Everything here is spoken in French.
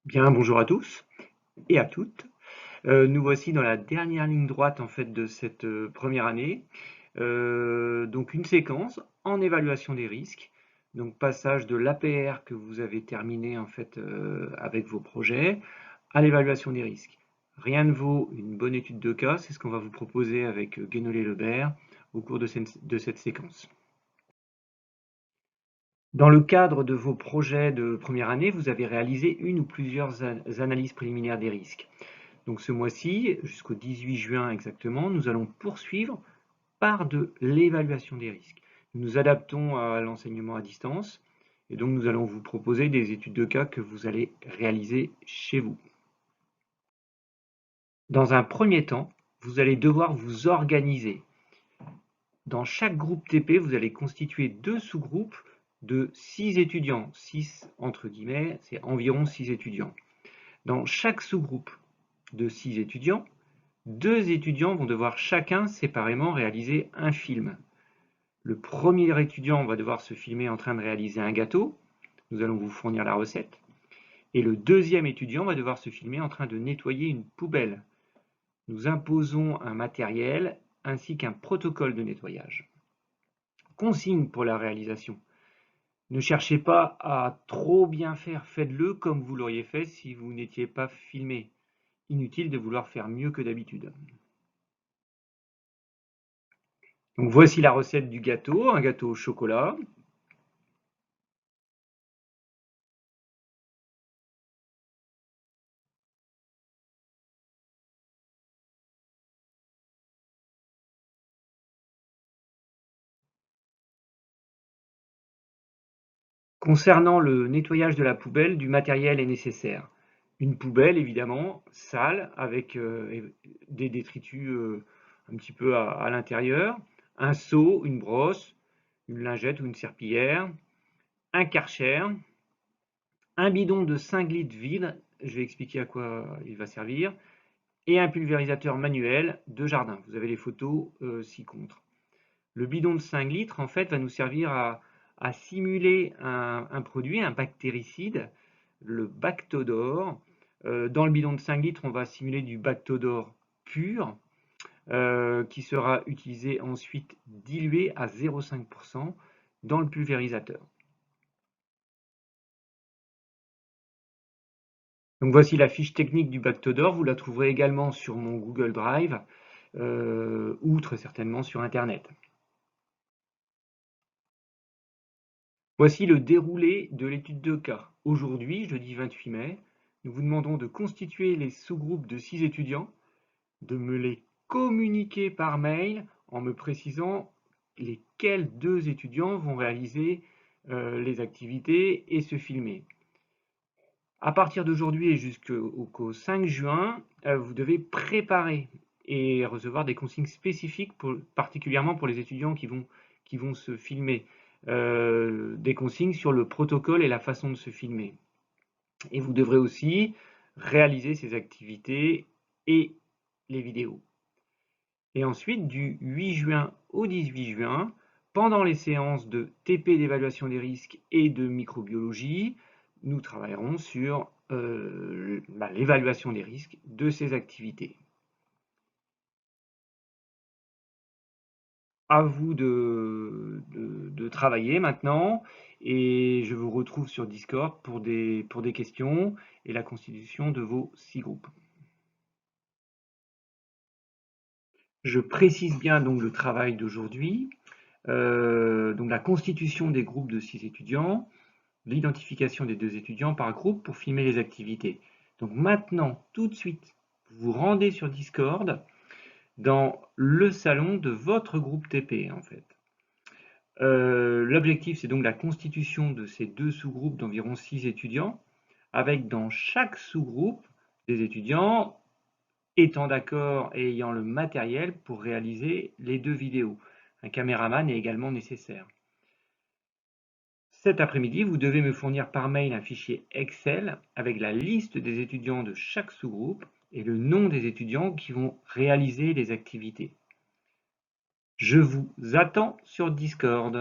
Bien, bonjour à tous et à toutes. Nous voici dans la dernière ligne droite en fait de cette première année. Donc une séquence en évaluation des risques. Donc passage de l'APR que vous avez terminé en fait avec vos projets à l'évaluation des risques. Rien ne vaut une bonne étude de cas, c'est ce qu'on va vous proposer avec Guénolé-Lebert au cours de cette séquence. Dans le cadre de vos projets de première année, vous avez réalisé une ou plusieurs analyses préliminaires des risques. Donc ce mois-ci, jusqu'au 18 juin exactement, nous allons poursuivre par de l'évaluation des risques. Nous nous adaptons à l'enseignement à distance et donc nous allons vous proposer des études de cas que vous allez réaliser chez vous. Dans un premier temps, vous allez devoir vous organiser. Dans chaque groupe TP, vous allez constituer deux sous-groupes de 6 étudiants. 6 entre guillemets, c'est environ 6 étudiants. Dans chaque sous-groupe de 6 étudiants, 2 étudiants vont devoir chacun séparément réaliser un film. Le premier étudiant va devoir se filmer en train de réaliser un gâteau. Nous allons vous fournir la recette. Et le deuxième étudiant va devoir se filmer en train de nettoyer une poubelle. Nous imposons un matériel ainsi qu'un protocole de nettoyage. Consigne pour la réalisation. Ne cherchez pas à trop bien faire, faites-le comme vous l'auriez fait si vous n'étiez pas filmé. Inutile de vouloir faire mieux que d'habitude. Donc voici la recette du gâteau, un gâteau au chocolat. Concernant le nettoyage de la poubelle, du matériel est nécessaire. Une poubelle, évidemment, sale, avec des détritus un petit peu à l'intérieur, un seau, une brosse, une lingette ou une serpillière, un Karcher, un bidon de 5 litres vide, je vais expliquer à quoi il va servir, et un pulvérisateur manuel de jardin. Vous avez les photos ci-contre. Le bidon de 5 litres, en fait, va nous servir à simuler un produit, un bactéricide, le Bactodor. Dans le bidon de 5 litres, on va simuler du Bactodor pur, qui sera utilisé ensuite dilué à 0,5% dans le pulvérisateur. Donc voici la fiche technique du Bactodor, vous la trouverez également sur mon Google Drive, ou très certainement sur Internet. Voici le déroulé de l'étude de cas. Aujourd'hui, jeudi 28 mai, nous vous demandons de constituer les sous-groupes de 6 étudiants, de me les communiquer par mail en me précisant lesquels 2 étudiants vont réaliser les activités et se filmer. À partir d'aujourd'hui et jusqu'au 5 juin, vous devez préparer et recevoir des consignes spécifiques, particulièrement pour les étudiants qui vont se filmer. Des consignes sur le protocole et la façon de se filmer. Et vous devrez aussi réaliser ces activités et les vidéos. Et ensuite, du 8 juin au 18 juin, pendant les séances de TP d'évaluation des risques et de microbiologie, nous travaillerons sur l'évaluation des risques de ces activités. À vous de travailler maintenant et je vous retrouve sur Discord pour des questions et la constitution de vos 6 groupes. Je précise bien donc le travail d'aujourd'hui, donc la constitution des groupes de 6 étudiants, l'identification des 2 étudiants par groupe pour filmer les activités. Donc maintenant, tout de suite, vous vous rendez sur Discord dans le salon de votre groupe TP en fait. L'objectif, c'est donc la constitution de ces 2 sous-groupes d'environ 6 étudiants, avec dans chaque sous-groupe des étudiants étant d'accord et ayant le matériel pour réaliser les 2 vidéos. Un caméraman est également nécessaire. Cet après-midi, vous devez me fournir par mail un fichier Excel avec la liste des étudiants de chaque sous-groupe et le nom des étudiants qui vont réaliser les activités. Je vous attends sur Discord.